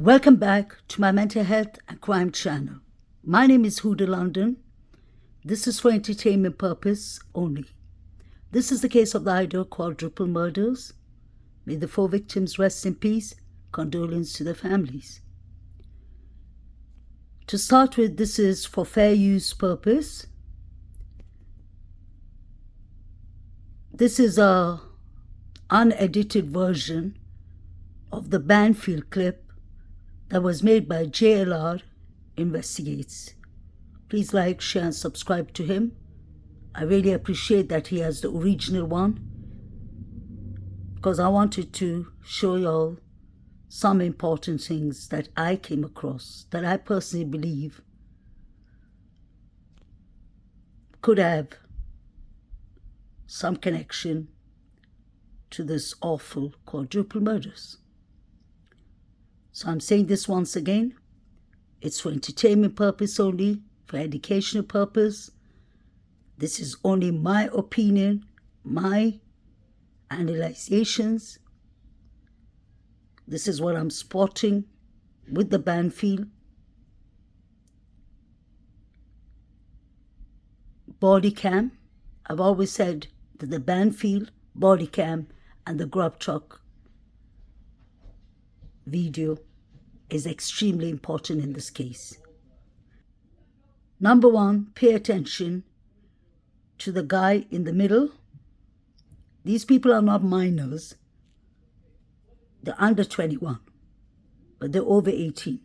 Welcome back to my mental health and crime channel. My name is Huda London. This is for entertainment purpose only. This is the case of the Idaho quadruple murders. May the 4 victims rest in peace. Condolence to the families. To start with, this is for fair use purpose. This is a unedited version of the Banfield clip that was made by JLR Investigates. Please like, share and subscribe to him. I really appreciate that he has the original one, because I wanted to show y'all some important things that I came across that I personally believe could have some connection to this awful quadruple murders. So I'm saying this once again. It's for entertainment purpose only, for educational purpose. This is only my opinion, my analyzations. This is what I'm spotting with the Banfield body cam. I've always said that the Banfield body cam and the grub truck video is extremely important in this case. Number one, pay attention to the guy in the middle. These people are not minors. They're under 21, but they're over 18.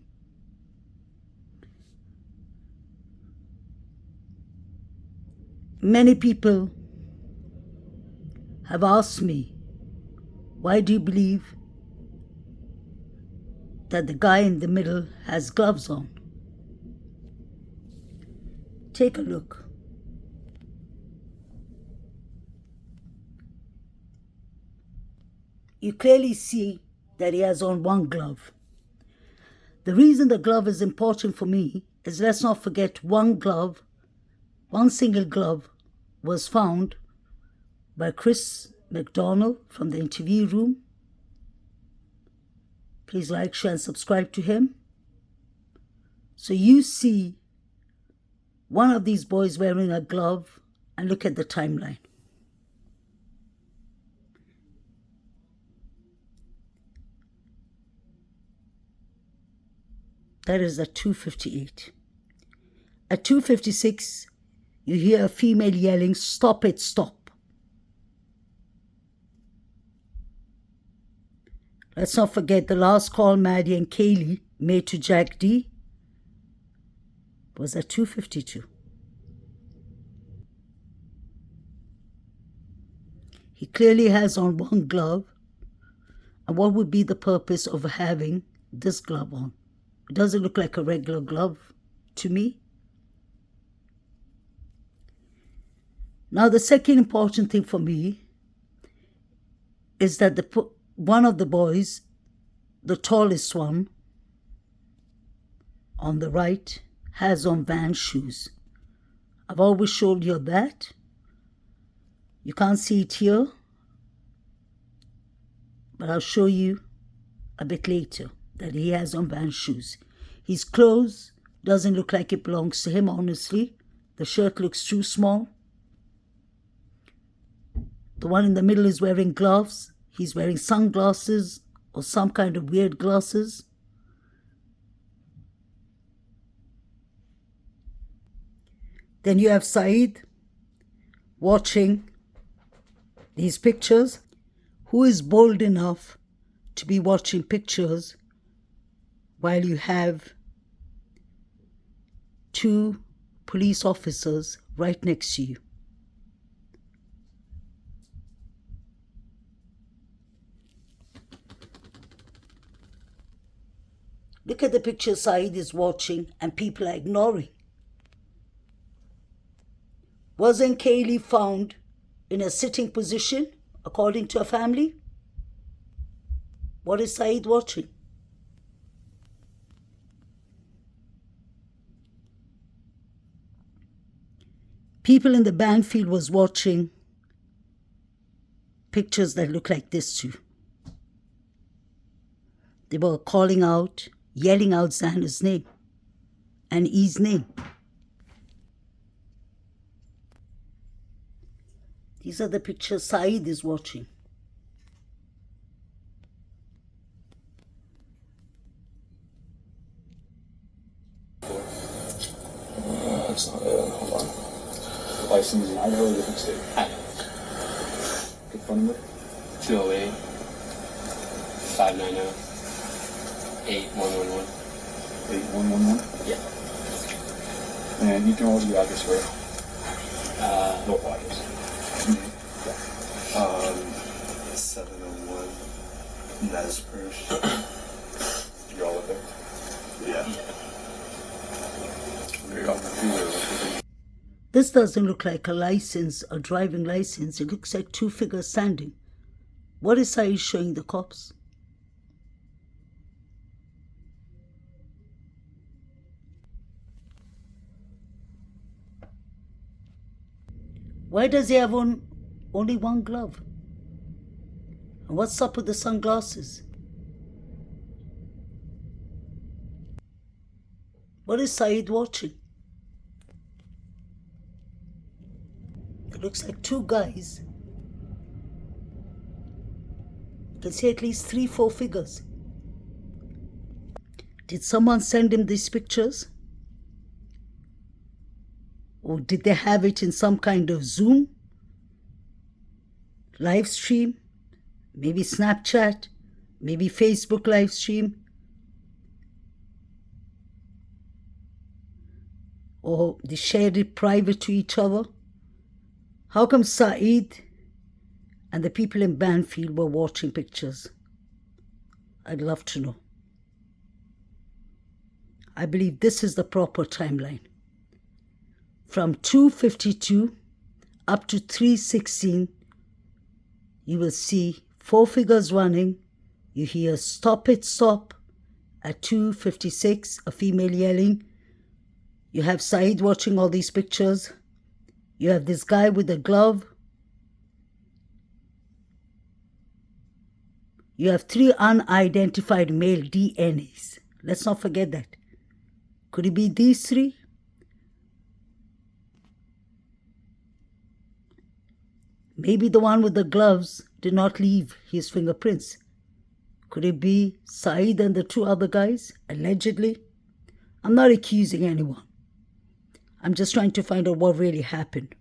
Many people have asked me, why do you believe that the guy in the middle has gloves on? Take a look. You clearly see that he has on one glove. The reason the glove is important for me is, let's not forget, one single glove was found by Chris McDonald from the interview room. Please like, share and subscribe to him. So you see one of these boys wearing a glove, and look at the timeline. That is at 2:58. At 2:56, you hear a female yelling, "Stop it, stop." Let's not forget the last call Maddie and Kaylee made to Jack D was at 2:52. He clearly has on one glove. And what would be the purpose of having this glove on? It doesn't look like a regular glove to me. Now, the second important thing for me is that one of the boys, the tallest one on the right, has on VANS shoes. I've always showed you that. You can't see it here, but I'll show you a bit later that he has on VANS shoes. His clothes doesn't look like it belongs to him, honestly. The shirt looks too small. The one in the middle is wearing gloves. He's wearing sunglasses or some kind of weird glasses. Then you have Saeed watching these pictures. Who is bold enough to be watching pictures while you have 2 police officers right next to you? Look at the picture Saeed is watching and people are ignoring. Wasn't Kaylee found in a sitting position, according to her family? What is Saeed watching? People in the Banfield was watching pictures that look like this too. They were calling out, yelling out Xana's name and E's name. These are the pictures Saeed is watching. That's not it. Hold on. License in Idaho, different state. Idaho. Good phone number? 208 590 8111. 8111? Yeah. And you can always your address where? Local address. Yeah. 701 Nez Persh. You're all up there? Yeah. There you go. This doesn't look like a license, a driving license. It looks like two figures standing. What is Saeed showing the cops? Why does he have only one glove? And what's up with the sunglasses? What is Saeed watching? It looks like two guys. You can see at least 3-4 figures. Did someone send him these pictures? Or did they have it in some kind of Zoom? Live stream? Maybe Snapchat? Maybe Facebook live stream? Or they shared it private to each other? How come Saeed and the people in Banfield were watching pictures? I'd love to know. I believe this is the proper timeline. From 2:52 up to 3:16, you will see 4 figures running. You hear "stop it, stop" at 2:56, a female yelling. You have Saeed watching all these pictures. You have this guy with a glove. You have 3 unidentified male DNAs. Let's not forget that. Could it be these 3? Maybe the one with the gloves did not leave his fingerprints. Could it be Saeed and the 2 other guys, allegedly? I'm not accusing anyone. I'm just trying to find out what really happened.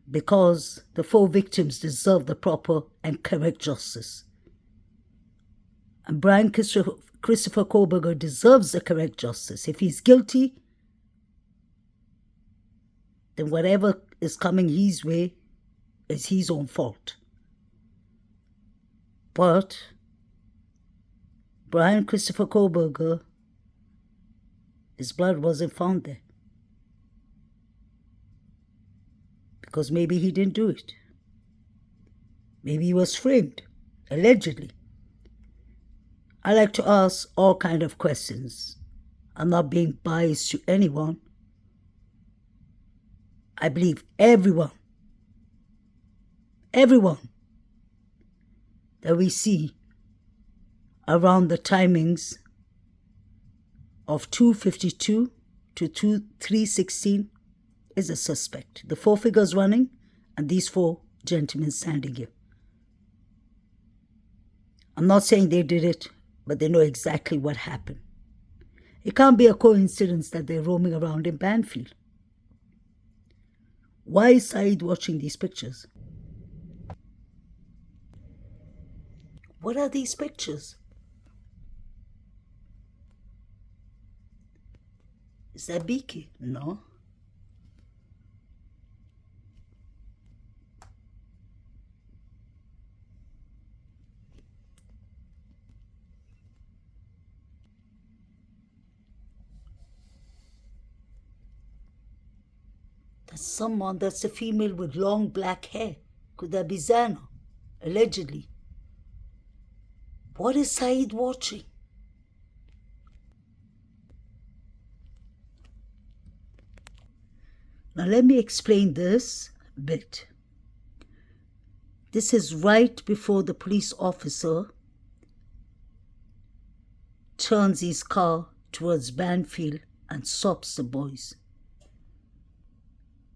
Because the 4 victims deserve the proper and correct justice. And Brian Christopher Koberger deserves the correct justice. If he's guilty, then whatever is coming his way is his own fault. But Brian Christopher Koberger, his blood wasn't found there. Because maybe he didn't do it. Maybe he was framed, allegedly. I like to ask all kinds of questions. I'm not being biased to anyone. I believe everyone that we see around the timings of 2:52 to 3:16 is a suspect. The 4 figures running and these 4 gentlemen standing here. I'm not saying they did it, but they know exactly what happened. It can't be a coincidence that they're roaming around in Banfield. Why is Saeed watching these pictures? What are these pictures? Is that Beaky? No. That's a female with long black hair. Could that be Xana? Allegedly. What is Saeed watching? Now let me explain this a bit. This is right before the police officer turns his car towards Banfield and stops the boys.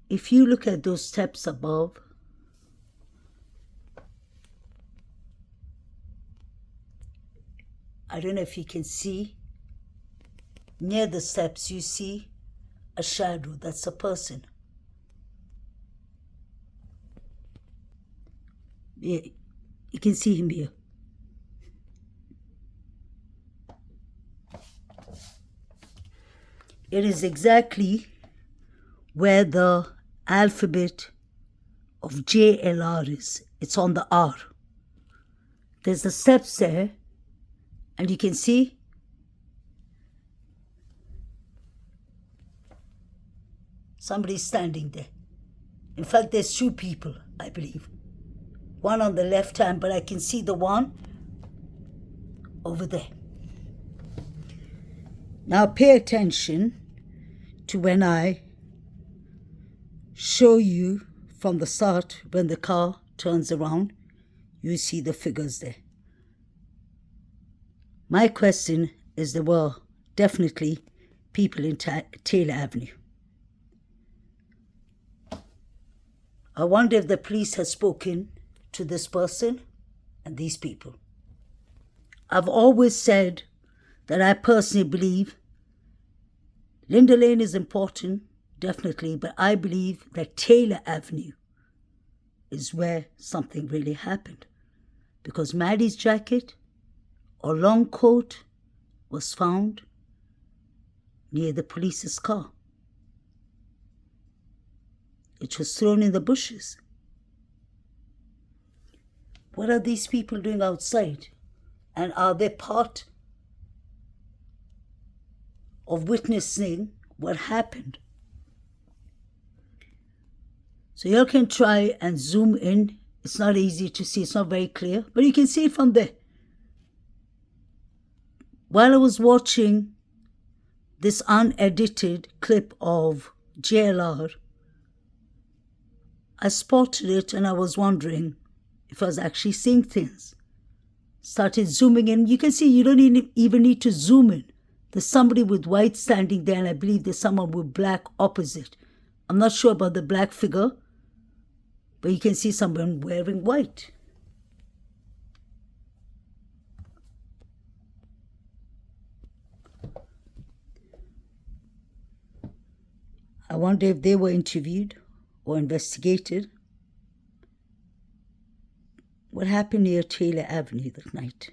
If you look at those steps above, I don't know if you can see, near the steps you see a shadow. That's a person. Yeah, you can see him here. It is exactly where the alphabet of JLR is. It's on the R. There's the steps there, and you can see somebody's standing there. In fact, there's two people, I believe. One on the left hand, but I can see the one over there. Now pay attention to when I show you from the start, when the car turns around, you see the figures there. My question is, there were definitely people in Taylor Avenue. I wonder if the police has spoken to this person and these people. I've always said that I personally believe Linda Lane is important, definitely, but I believe that Taylor Avenue is where something really happened, because Maddie's jacket or long coat was found near the police's car. It was thrown in the bushes. What are these people doing outside? And are they part of witnessing what happened? So you can try and zoom in. It's not easy to see. It's not very clear, but you can see it from there. While I was watching this unedited clip of JLR, I spotted it and I was wondering if I was actually seeing things. Started zooming in. You can see you don't even need to zoom in. There's somebody with white standing there, and I believe there's someone with black opposite. I'm not sure about the black figure, but you can see someone wearing white. I wonder if they were interviewed or investigated. What happened near Taylor Avenue that night?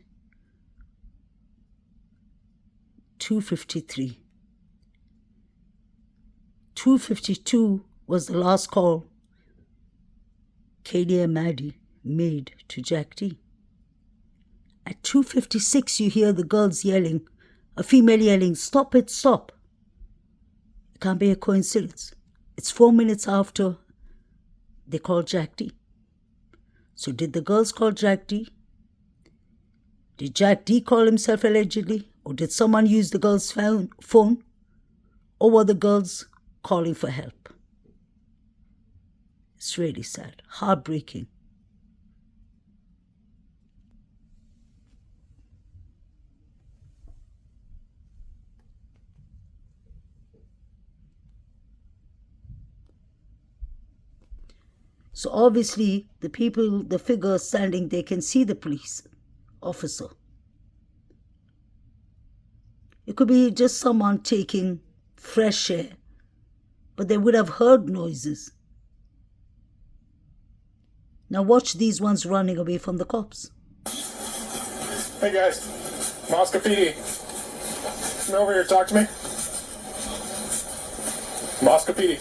2:53. 2:52 was the last call Kaylee and Maddie made to Jack D. At 2:56, you hear the girls yelling, a female yelling, "Stop it, stop." It can't be a coincidence. It's 4 minutes after they called Jack D. So did the girls call Jack D? Did Jack D call himself allegedly? Or did someone use the girl's phone? Or were the girls calling for help? It's really sad, heartbreaking. So obviously the people, the figure standing there can see the police officer. It could be just someone taking fresh air, but they would have heard noises. Now watch these ones running away from the cops. Hey guys, Moscow PD. Come over here, talk to me. Moscow PD.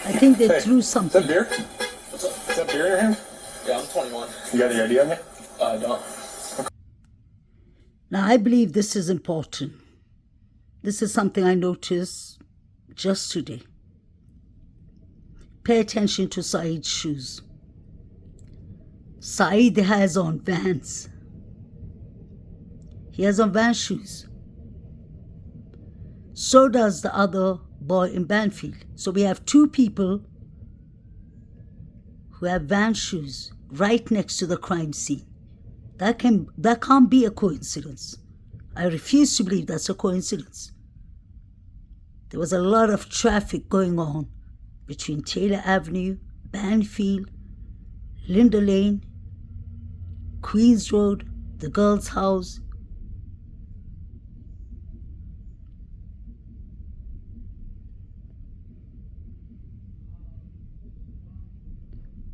I think they Hey, threw Is something. that beer? What's up? Is that beer in your hand? Yeah, I'm 21. You got the ID on you? I don't. Now I believe this is important. This is something I noticed just today. Pay attention to Saeed's shoes. Saeed has on VANS. He has on VANS shoes. So does the other boy in Banfield. So we have two people who have VANS shoes right next to the crime scene. That can't be a coincidence. I refuse to believe that's a coincidence. There was a lot of traffic going on between Taylor Avenue, Banfield, Linda Lane, Queens Road, the girls' house.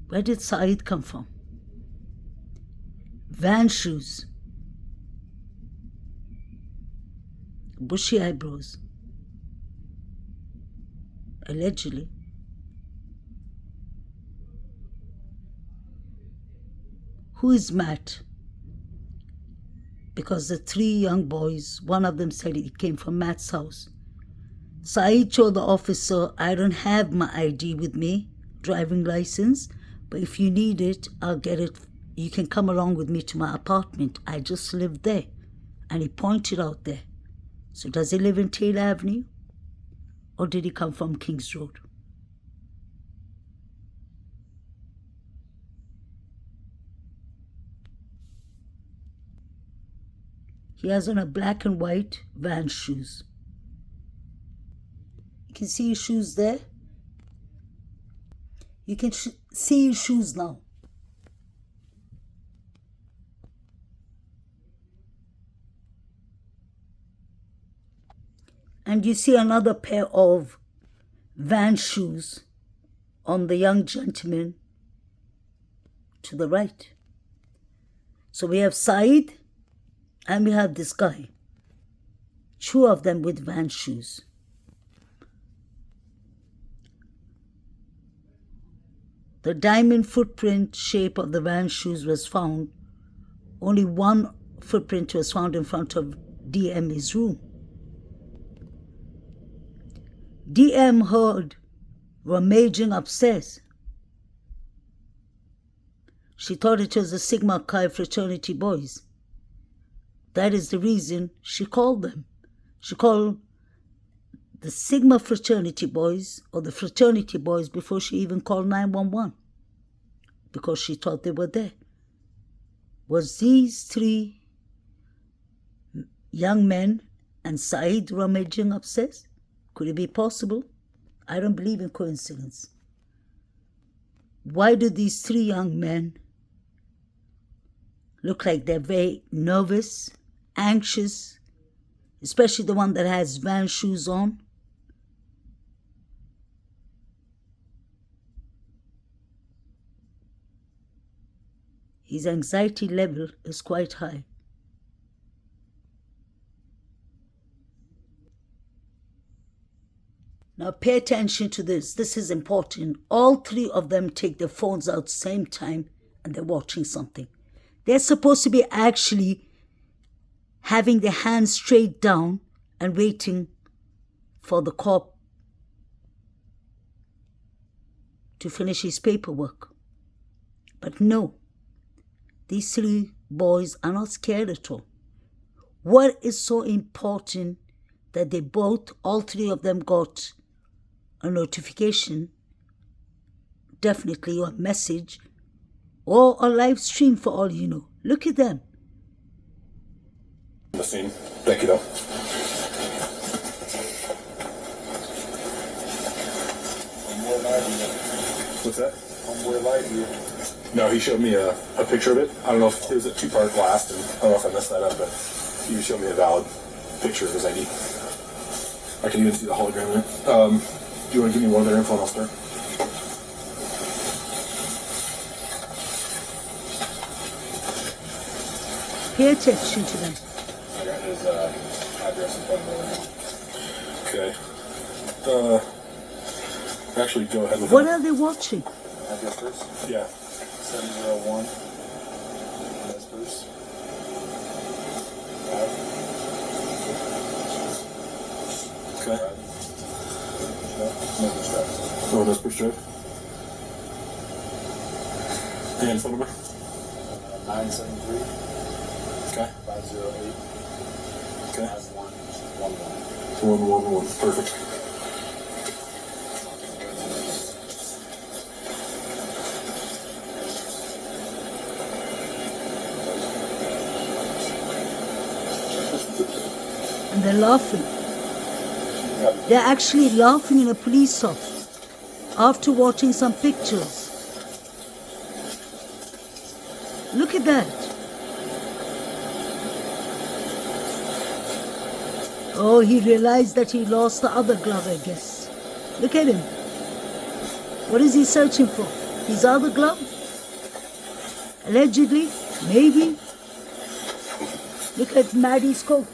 Where did Saeed come from? Vans shoes, bushy eyebrows, allegedly. Who is Matt? Because the three young boys, one of them said it came from Matt's house. Saeed told the officer, I don't have my ID with me, driving license, but if you need it, I'll get it. You can come along with me to my apartment. I just live there. And he pointed out there. So does he live in Taylor Avenue? Or did he come from Kings Road? He has on a black and white Vans shoes. You can see his shoes there. You can see his shoes now. And you see another pair of Vans shoes on the young gentleman to the right. So we have Saeed and we have this guy. Two of them with Vans shoes. The diamond footprint shape of the Vans shoes was found. Only one footprint was found in front of DM's room. DM heard rummaging upstairs. She thought it was the Sigma Chi fraternity boys. That is the reason she called them. She called the Sigma fraternity boys or the fraternity boys before she even called 911 because she thought they were there. Was these three young men and Saeed rummaging upstairs? Could it be possible? I don't believe in coincidence. Why do these three young men look like they're very nervous, anxious, especially the one that has Vans shoes on? His anxiety level is quite high. Now pay attention to this. This is important. All three of them take their phones out same time and they're watching something. They're supposed to be actually having their hands straight down and waiting for the cop to finish his paperwork. But no, these three boys are not scared at all. What is so important that they both, all three of them got a notification, definitely a message, or a live stream for all you know. Look at them. The scene. Thank you, though. What's that? Homeboy lied you. No, he showed me a picture of it. I don't know if it was a two-part blast, and I don't know if I messed that up, but he showed me a valid picture of his ID. I can even see the hologram in it. Do you want to give me one of their info and I'll start? Pay attention to them. I got his address in front of me. Okay. Actually, go ahead with What that. are they watching? Address first. Yeah. 701. That's first. Okay. Member Drive. No, that's per strip. And phone number? 973 Okay. 508 Okay. 5111. 111. Perfect. And they're laughing. They're actually laughing in a police stop after watching some pictures. Look at that. Oh, he realized that he lost the other glove, I guess. Look at him. What is he searching for? His other glove? Allegedly? Maybe? Look at Maddie's coat.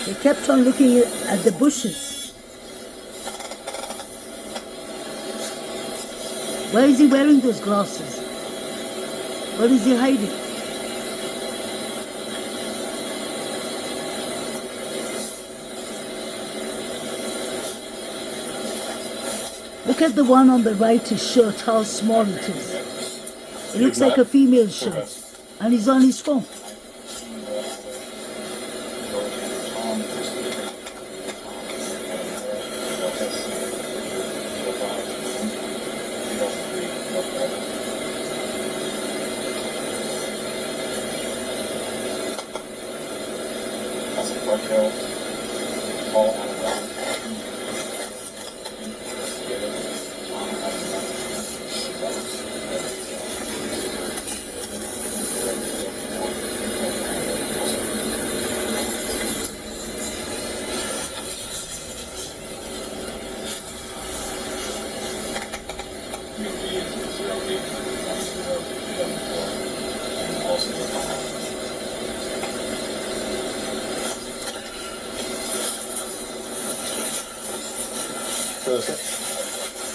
They kept on looking at the bushes. Why is he wearing those glasses? What is he hiding? Look at the one on the right, his shirt, how small it is. It looks like a female shirt. And he's on his phone.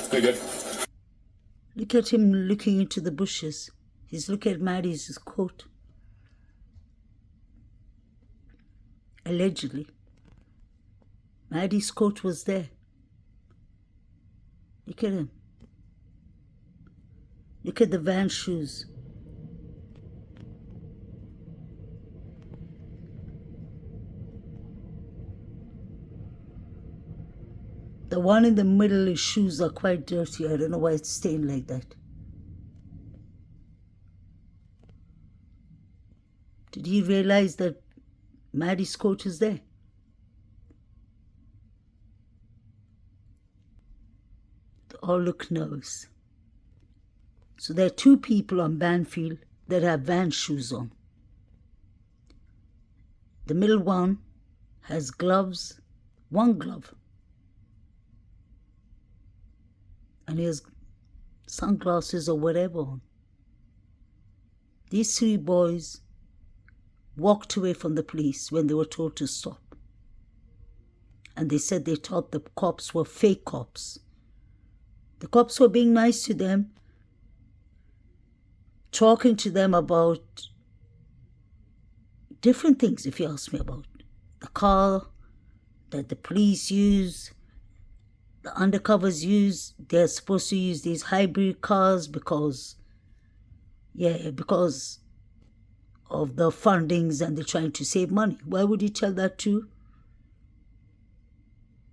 Pretty good. Look at him looking into the bushes. He's looking at Maddie's coat. Allegedly. Maddie's coat was there. Look at him. Look at the VANS shoes. The one in the middle, his shoes are quite dirty. I don't know why it's stained like that. Did he realize that Maddie's coat is there? They all look nervous. So there are two people on Banfield that have VANS shoes on. The middle one has gloves, one glove. And he has sunglasses or whatever on. These three boys walked away from the police when they were told to stop. And they said they thought the cops were fake cops. The cops were being nice to them, talking to them about different things, if you ask me, about the car that the police use, the undercovers use. They're supposed to use these hybrid cars because of the fundings and they're trying to save money. Why would you tell that to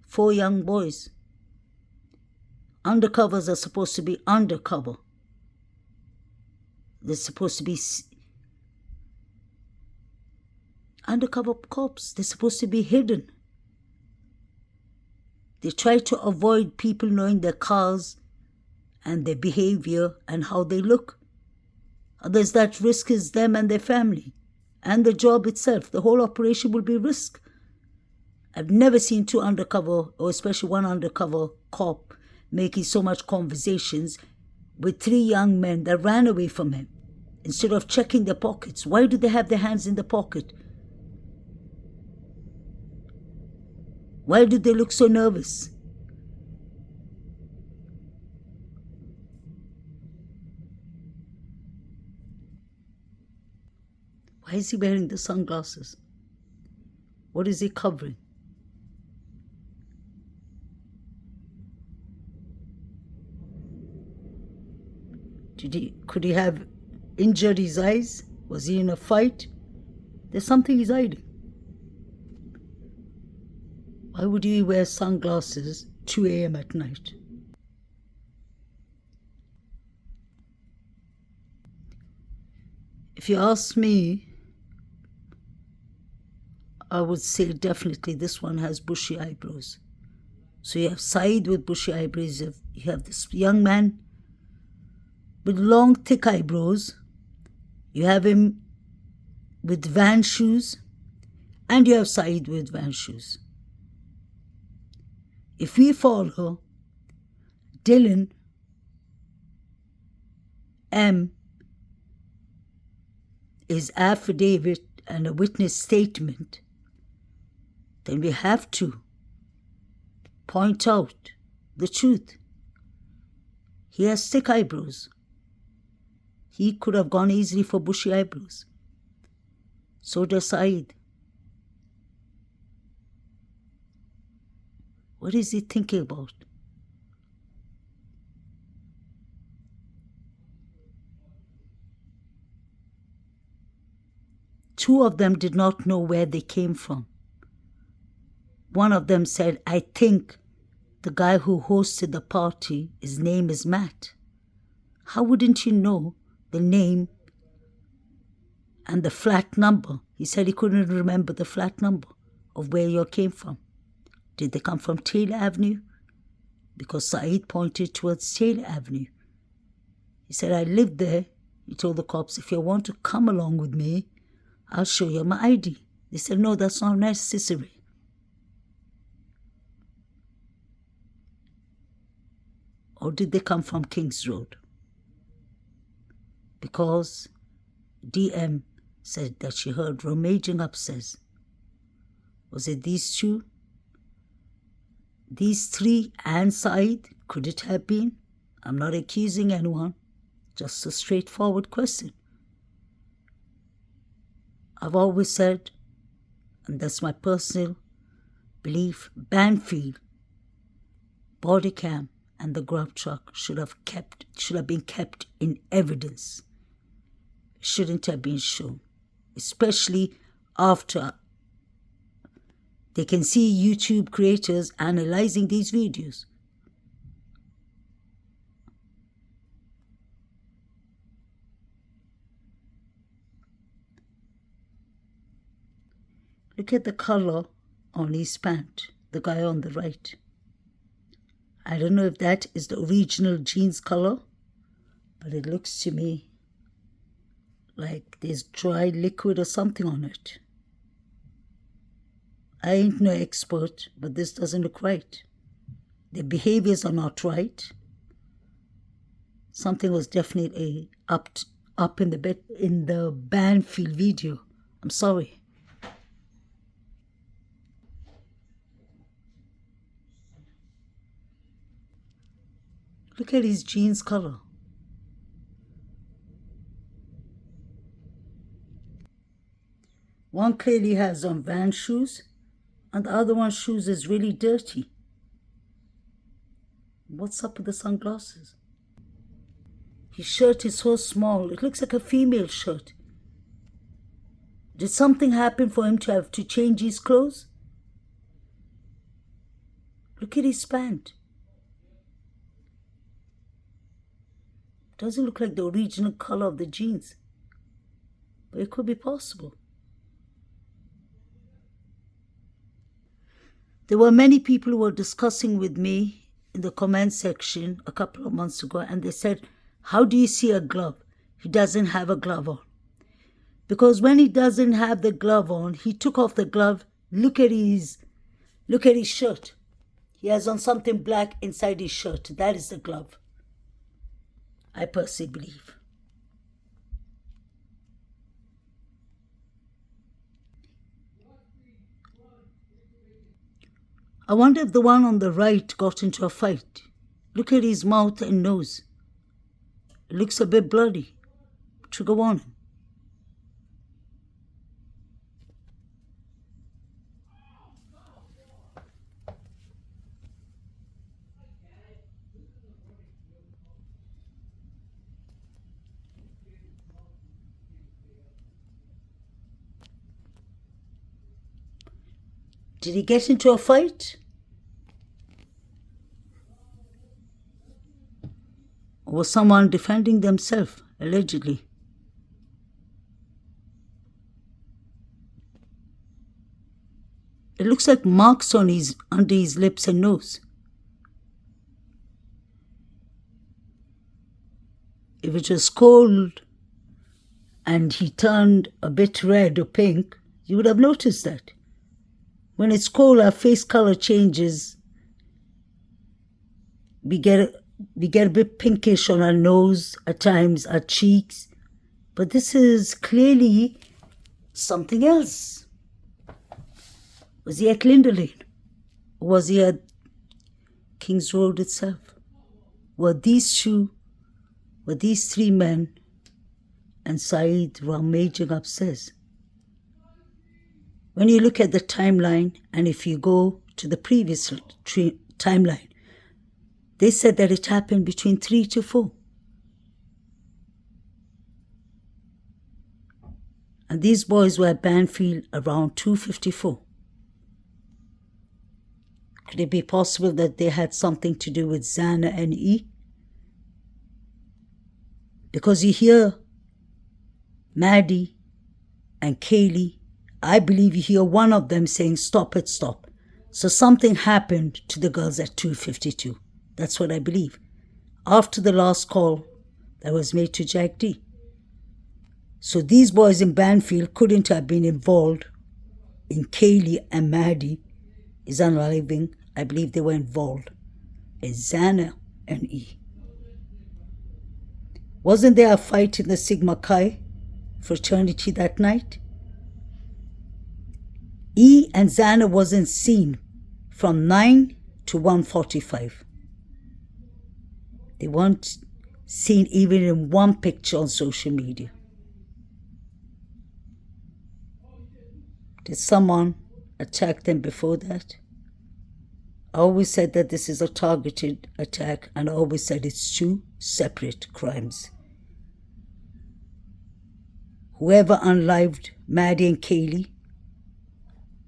4 young boys? Undercovers are supposed to be undercover. They're supposed to be undercover cops. They're supposed to be hidden. They try to avoid people knowing their cars and their behavior and how they look. Others, that risk is them and their family and the job itself. The whole operation will be risk. I've never seen 2 undercover, or especially 1 undercover cop, making so much conversations with 3 young men that ran away from him instead of checking their pockets. Why do they have their hands in the pocket? Why do they look so nervous? Why is he wearing the sunglasses? What is he covering? Could he have injured his eyes? Was he in a fight? There's something he's hiding. Why would you wear sunglasses 2 a.m. at night? If you ask me, I would say definitely this one has bushy eyebrows. So you have Saeed with bushy eyebrows. You have this young man with long, thick eyebrows. You have him with Van shoes. And you have Saeed with Van shoes. If we follow Dylan M. is affidavit and a witness statement, then we have to point out the truth. He has thick eyebrows. He could have gone easily for bushy eyebrows. So does Saeed. What is he thinking about? Two of them did not know where they came from. One of them said, I think the guy who hosted the party, his name is Matt. How wouldn't you know the name and the flat number? He said he couldn't remember the flat number of where you came from. Did they come from Taylor Avenue? Because Saeed pointed towards Taylor Avenue. He said, I lived there. He told the cops, if you want to come along with me, I'll show you my ID. They said, no, that's not necessary. Or did they come from Kings Road? Because DM said that she heard rummaging upstairs. Was it these two? These three and Saeed? Could it have been? I'm not accusing anyone. Just a straightforward question. I've always said, and that's my personal belief, Banfield, body cam, and the grub truck should have been kept in evidence. It shouldn't have been shown, especially after they can see YouTube creators analyzing these videos. Look at the color on his pant, the guy on the right. I don't know if that is the original jeans color, but it looks to me like there's dry liquid or something on it. I ain't no expert, but this doesn't look right. The behaviors are not right. Something was definitely up in the Banfield video. I'm sorry. Look at his jeans color. One clearly has on Vans shoes, and the other one's shoes is really dirty. What's up with the sunglasses? His shirt is so small, it looks like a female shirt. Did something happen for him to have to change his clothes? Look at his pant. Doesn't look like the original color of the jeans, but it could be possible. There were many people who were discussing with me in the comment section a couple of months ago, and they said, how do you see a glove? He doesn't have a glove on. Because when he doesn't have the glove on, he took off the glove. Look at his shirt. He has on something black inside his shirt. That is the glove, I personally believe. I wonder if the one on the right got into a fight. Look at his mouth and nose. It looks a bit bloody. Trigger warning. Did he get into a fight? Or was someone defending themselves, allegedly? looks like marks on under his lips and nose. If it was cold and he turned a bit red or pink, you would have noticed that. When it's cold, our face color changes. We get a bit pinkish on our nose, at times our cheeks. But this is clearly something else. Was he at Linder Lane? Or was he at King's Road itself? Were these three men and Saeed rummaging upstairs? When you look at the timeline, and if you go to the previous timeline, they said that it happened between 3 to 4. And these boys were at Banfield around 2:54. Could it be possible that they had something to do with Zana and E? Because you hear Maddie and Kaylee, I believe you hear one of them saying, "Stop it, stop." So something happened to the girls at 2:52. That's what I believe. After the last call that was made to Jack D. So these boys in Banfield couldn't have been involved in Kaylee and Maddie is unliving. I believe they were involved in Zana and E. Wasn't there a fight in the Sigma Chi fraternity that night? E and Zana wasn't seen from 9 to 1:45. They weren't seen even in one picture on social media. Did someone attack them before that? I always said that this is a targeted attack, and I always said it's two separate crimes. Whoever unlived Maddie and Kaylee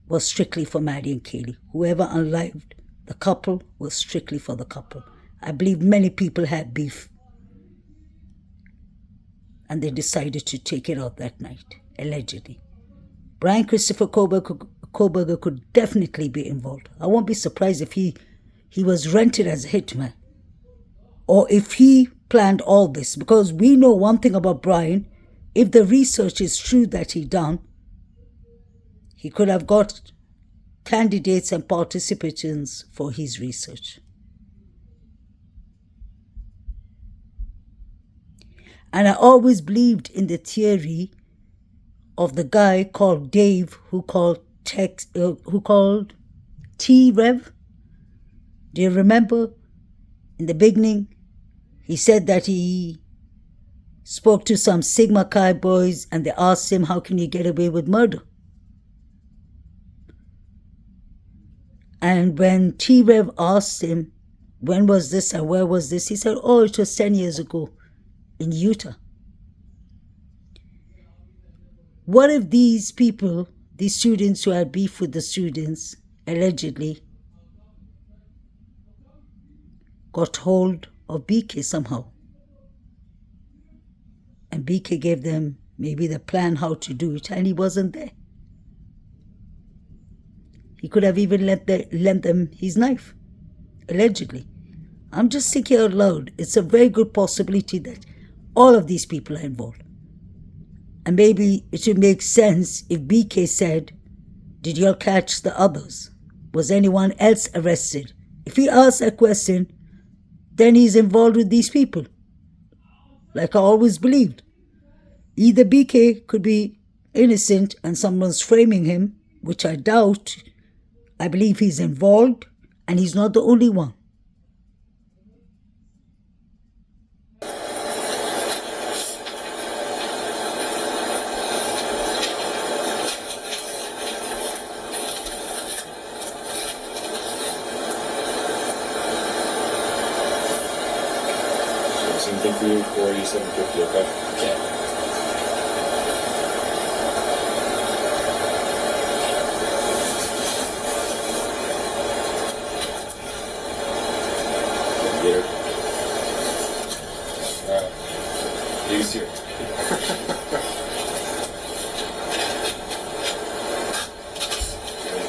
was strictly for Maddie and Kaylee. Whoever unlived the couple was strictly for the couple. I believe many people had beef, and they decided to take it out that night, allegedly. Brian Christopher Koberger could definitely be involved. I won't be surprised if he was rented as a hitman, or if he planned all this, because we know one thing about Brian. If the research is true that he done, he could have got candidates and participants for his research. And I always believed in the theory of the guy called Dave who called T-Rev. Do you remember? In the beginning, he said that he spoke to some Sigma Chi boys and they asked him, "How can you get away with murder?" And when T-Rev asked him, "When was this and where was this?" he said, "Oh, it was 10 years ago in Utah." What if these people, these students who had beef with the students, allegedly got hold of BK somehow? And BK gave them maybe the plan how to do it, and he wasn't there. He could have even lent them his knife, allegedly. I'm just thinking out loud. It's a very good possibility that all of these people are involved. And maybe it would make sense if BK said, "Did y'all catch the others? Was anyone else arrested?" If he asks a question, then he's involved with these people. Like I always believed. Either BK could be innocent and someone's framing him, which I doubt. I believe he's involved and he's not the only one. Same thing for you, 487.50, okay? Okay. Get her. Alright. Use here.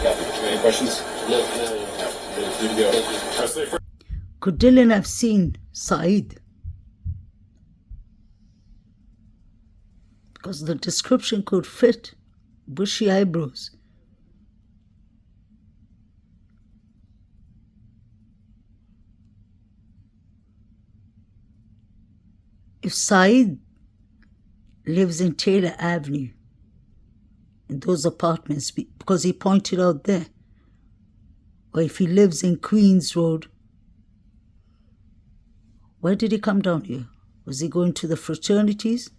Copy. Ready? questions? No. Good to go. Press it. Could Dylan have seen Saeed? Because the description could fit. Bushy eyebrows. If Saeed lives in Taylor Avenue, in those apartments, because he pointed out there, or if he lives in Queens Road, why did he come down here? Was he going to the fraternities?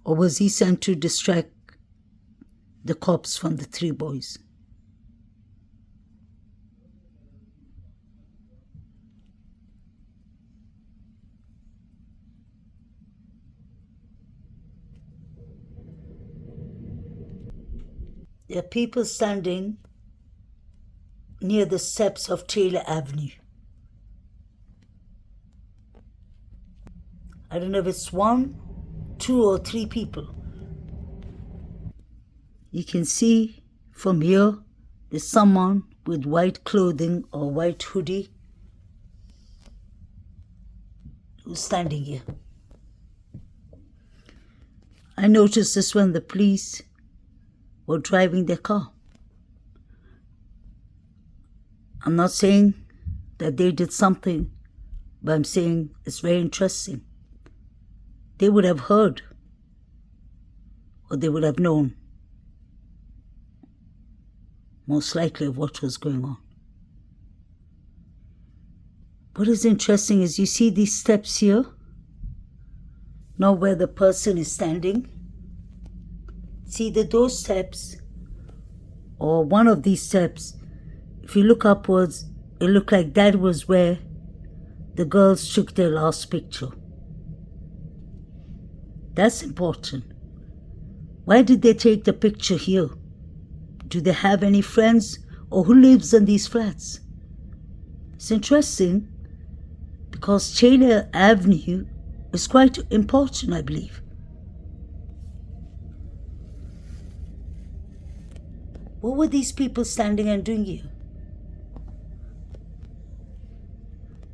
Or was he sent to distract the cops from the three boys? There are people standing near the steps of Taylor Avenue. I don't know if it's 1, 2, or 3 people. You can see from here there's someone with white clothing or white hoodie who's standing here. I noticed this when the police were driving their car. I'm not saying that they did something, but I'm saying it's very interesting. They would have heard, or they would have known, most likely, of what was going on. What is interesting is you see these steps here, now where the person is standing. See that those steps, or one of these steps, if you look upwards, it looked like that was where the girls took their last picture. That's important. Why did they take the picture here? Do they have any friends, or who lives in these flats? It's interesting because Taylor Avenue is quite important, I believe. What were these people standing and doing here?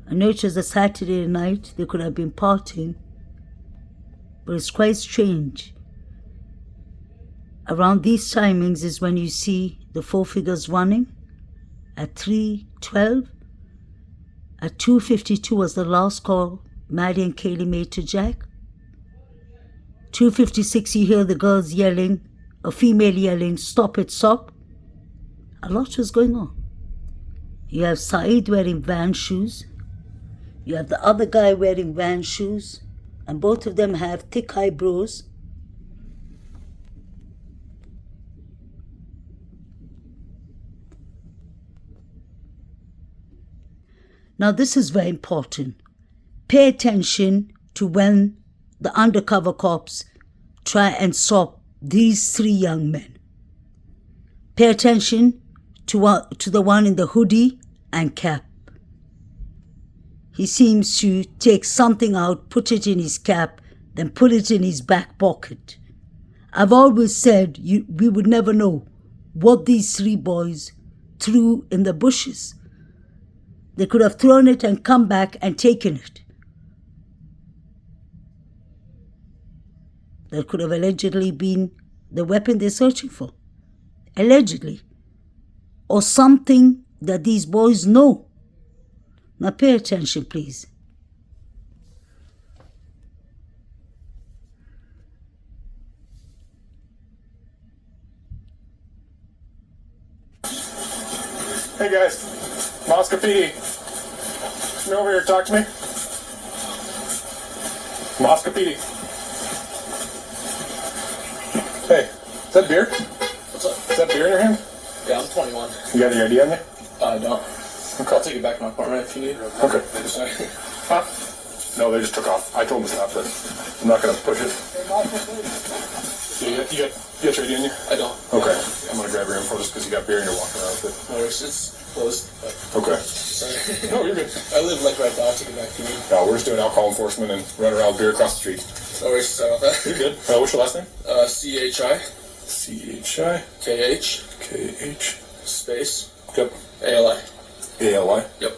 I know it was a Saturday night, they could have been partying, but it's quite strange. Around these timings is when you see the 4 figures running. At 3:12, at 2:52 was the last call Maddie and Kaylee made to Jack. 2:56 you hear the girls yelling, a female yelling, "Stop it, stop." A lot was going on. You have Saeed wearing Vans shoes. You have the other guy wearing Vans shoes. And both of them have thick eyebrows. Now this is very important. Pay attention to when the undercover cops try and stop these 3 young men. Pay attention to the one in the hoodie and cap. He seems to take something out, put it in his cap, then put it in his back pocket. I've always said we would never know what these 3 boys threw in the bushes. They could have thrown it and come back and taken it. That could have allegedly been the weapon they're searching for. Allegedly. Or something that these boys know. Now pay attention, please. Hey guys, Moscow PD. Come over here and talk to me. Moscow PD. Hey, is that beer? What's up? Is that beer in your hand? Yeah, I'm 21. You got any ID on you? I don't. Okay. I'll take it back to my apartment if you need. Okay. Sorry. Huh? No, they just took off. I told them to stop, but I'm not gonna push it. You got your ID on you? I don't. Okay. I'm gonna grab your info just because you got beer and you're walking around with No, it's closed. it. Okay. Sorry. No, you're good. I live like right there. I'll take it back to you. No, we're just doing alcohol enforcement and running around with beer across the street. No worries. Sorry about that. You're good. What's your last name? CHI. CHI. KH. KH. space Yep. ALI. A-L-Y. Yep.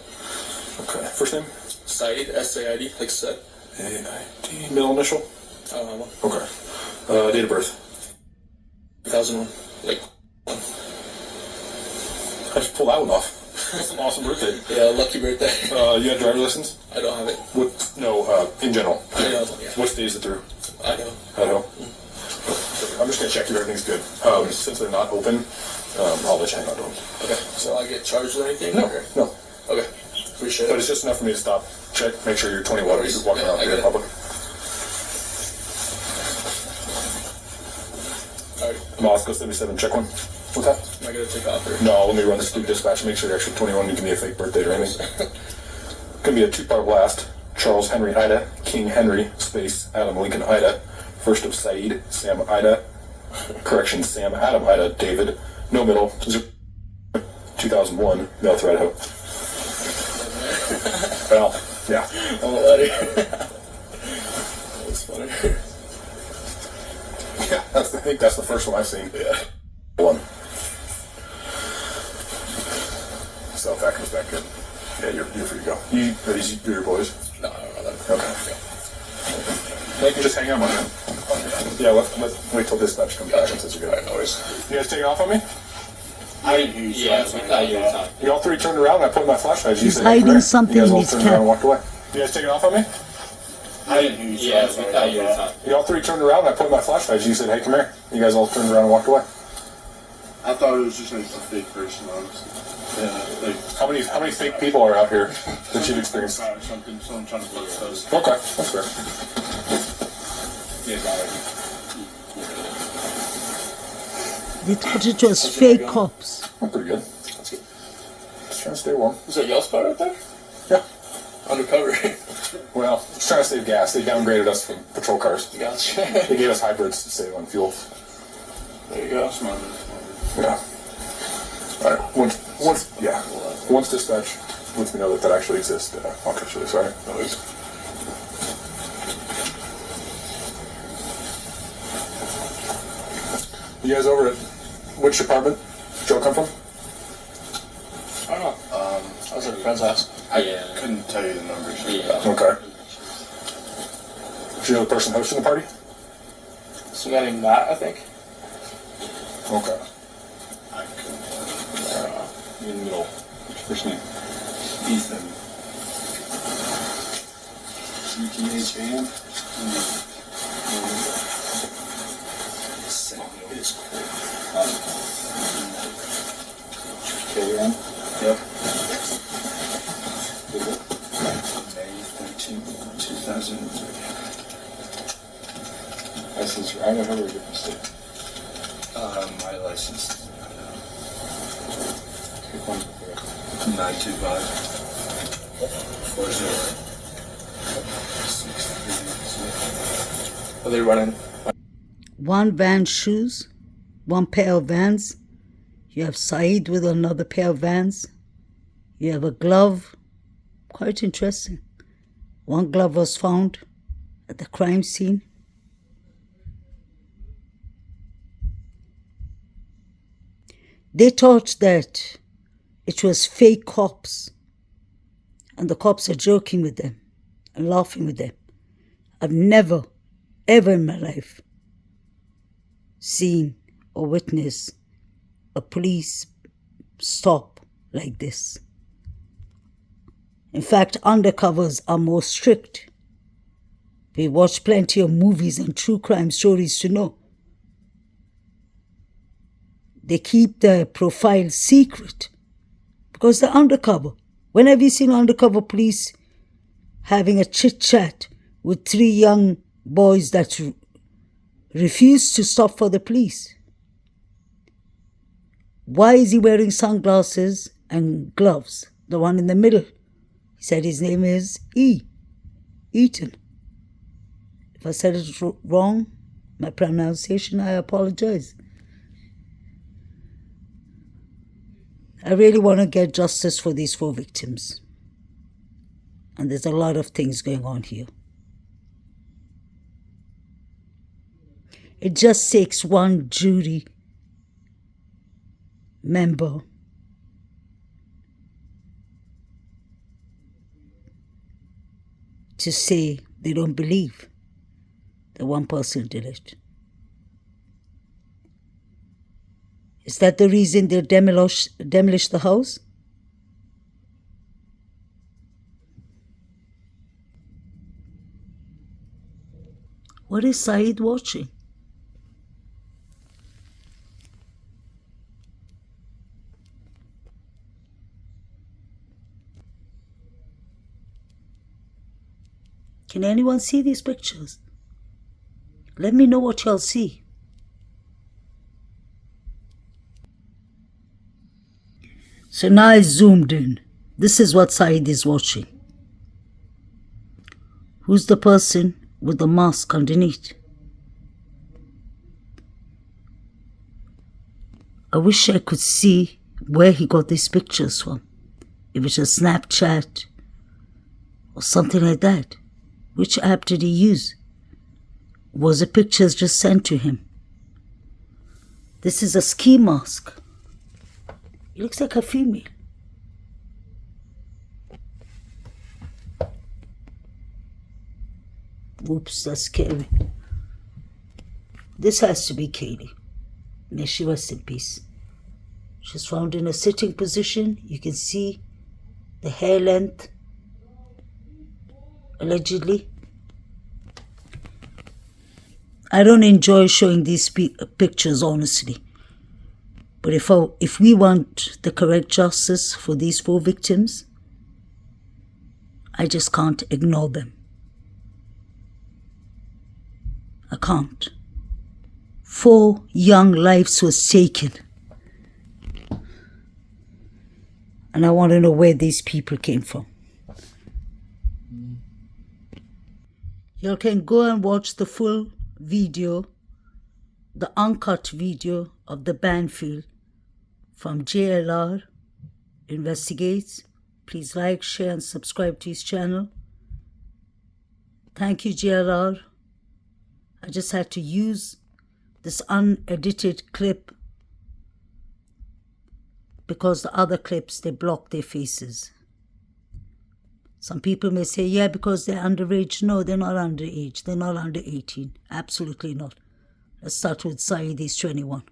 Okay. First name? Said, S-A-I-D, like said. A-I-D. Middle initial? I don't know. Okay. Date of birth? 2001. Like, I just pulled that one off. That's an awesome birthday. yeah, lucky birthday. You have a driver's license? I don't have it. What? No, in general. I know, yeah. What state is it through? I know. Idaho. I'm just gonna check if everything's good. Since they're not open, I'll let you hang on to them. Okay. So I get charged with anything? No, Or? no. Okay. Appreciate But it. it's just enough for me to stop, check, make sure you're 21 when you're walking Yeah, around I here in get it. public. Alright. Moscow 77, check one. What's that? Am I gonna take off or? No, let me run this through dispatch and make sure you're actually 21. You give me a fake birthday or anything. Gonna be a two-part blast. Charles Henry Ida, King Henry, space, Adam Lincoln Ida. First of Said, Sam Ida. Correction, Sam Adam Ida, David. No middle. 2001, mail through Idaho. Well, yeah. I'm a letter. That's funny. Yeah, I think that's the first one I've seen. Yeah. One. So if that comes back good. Yeah, you're free to go. Are these your boys? No, I don't know that. Okay. They can just hang out on them. Yeah, let's wait till dispatch comes back and says you're good. Alright, no worries. You guys taking off on me? I didn't hear you. Yeah, we thought you were talking. You all three turned around and I put my flashlight. You He's said, "Hey, come hiding here." something You guys in all his turned cap. around and walked away. You guys taking off on me? I didn't hear you. Yeah, we thought you were talking. You all three turned around and I put my flashlight. You said, "Hey, come here." You guys all turned around and walked away. I thought it was just like a fake person, honestly. Yeah, like How many fake people are out here that you've experienced? something, someone trying to play with us. Okay, that's fair. Yeah, got it. They thought it was fake cops. I'm pretty good. That's good. Just trying to stay warm. Is there a yellow spot right there? Yeah. Undercover. Well, just trying to save gas. They downgraded us from patrol cars. Gotcha. They gave us hybrids to save on fuel. There you go. Smart. Yeah. All right. Once dispatch lets me know that actually exists, I'll catch you this. All right. No worries. You guys over at which department? Joe come from? I don't know. I was at a friend's house. I couldn't tell you the numbers. Yeah. Okay. Is you the person hosting the party? Some guy named Matt, I think. Okay. I couldn't. In the middle. First name. Ethan. ETHAN. It's cool. KN. Yep. May 13, 2003. License for Idaho or a different state? My license. Pick one. 925 40 Are they running? One van shoes, one pair of Vans. You have Said with another pair of Vans. You have a glove. Quite interesting. One glove was found at the crime scene. They thought that it was fake cops, and the cops are joking with them and laughing with them. I've never, ever in my life seen or witnessed a police stop like this. In fact, undercovers are more strict. We watch plenty of movies and true crime stories to know. They keep their profile secret because they're undercover. When have you seen undercover police having a chit-chat with three young boys that refuse to stop for the police? Why is he wearing sunglasses and gloves? The one in the middle. He said his name is Eaton. If I said it wrong, my pronunciation, I apologize. I really want to get justice for these 4 victims. And there's a lot of things going on here. It just takes one jury member to say they don't believe that one person did it. Is that the reason they demolished the house? What is Saeed watching? Can anyone see these pictures? Let me know what y'all see. So now I zoomed in. This is what Saeed is watching. Who's the person with the mask underneath? I wish I could see where he got these pictures from. If it's a Snapchat or something like that. Which app did he use? Was the pictures just sent to him? This is a ski mask. It looks like a female. Whoops, that's scary. This has to be Kaylee. May she rest in peace. She's found in a sitting position. You can see the hair length, allegedly. I don't enjoy showing these pictures, honestly. But if we want the correct justice for these 4 victims, I just can't ignore them. I can't. 4 young lives was taken. And I want to know where these people came from. You can go and watch the full video, the uncut video of the Banfield from JLR Investigates. Please like, share and subscribe to his channel. Thank you, JLR. I just had to use this unedited clip because the other clips, they block their faces. Some people may say, yeah, because they're underage. No, they're not underage. They're not under 18. Absolutely not. Let's start with Saeed, he's 21.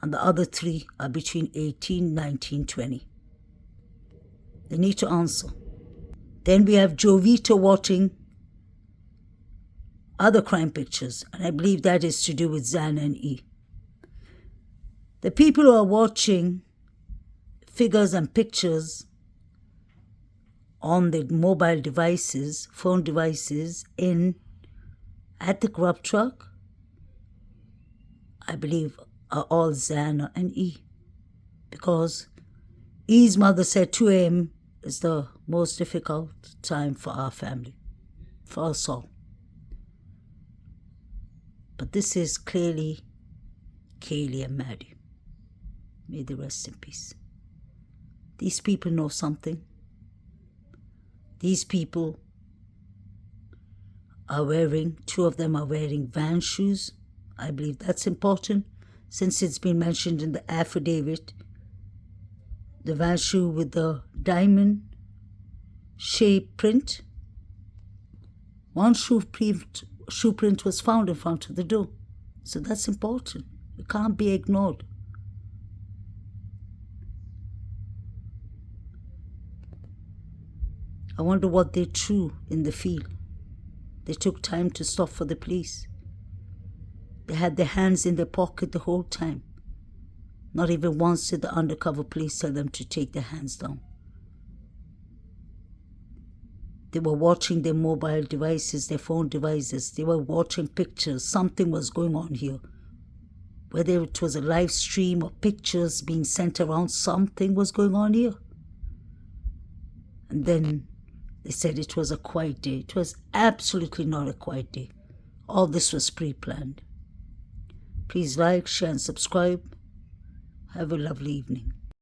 And the other 3 are between 18, 19, 20. They need to answer. Then we have Jovita watching other crime pictures, and I believe that is to do with Zan and E. The people who are watching figures and pictures on the mobile devices, phone devices, at the grub truck, I believe are all Zana and E. Because E's mother said 2 a.m. is the most difficult time for our family, for us all. But this is clearly Kaylee and Maddie. May they rest in peace. These people know something. These people are wearing, 2 of them are wearing VANS shoes. I believe that's important since it's been mentioned in the affidavit. The VANS shoe with the diamond shape print. One shoe print was found in front of the door. So that's important. It can't be ignored. I wonder what they threw in the field. They took time to stop for the police. They had their hands in their pocket the whole time. Not even once did the undercover police tell them to take their hands down. They were watching their mobile devices, their phone devices. They were watching pictures. Something was going on here. Whether it was a live stream or pictures being sent around, something was going on here. And then they said it was a quiet day. It was absolutely not a quiet day. All this was pre-planned. Please like, share and subscribe. Have a lovely evening.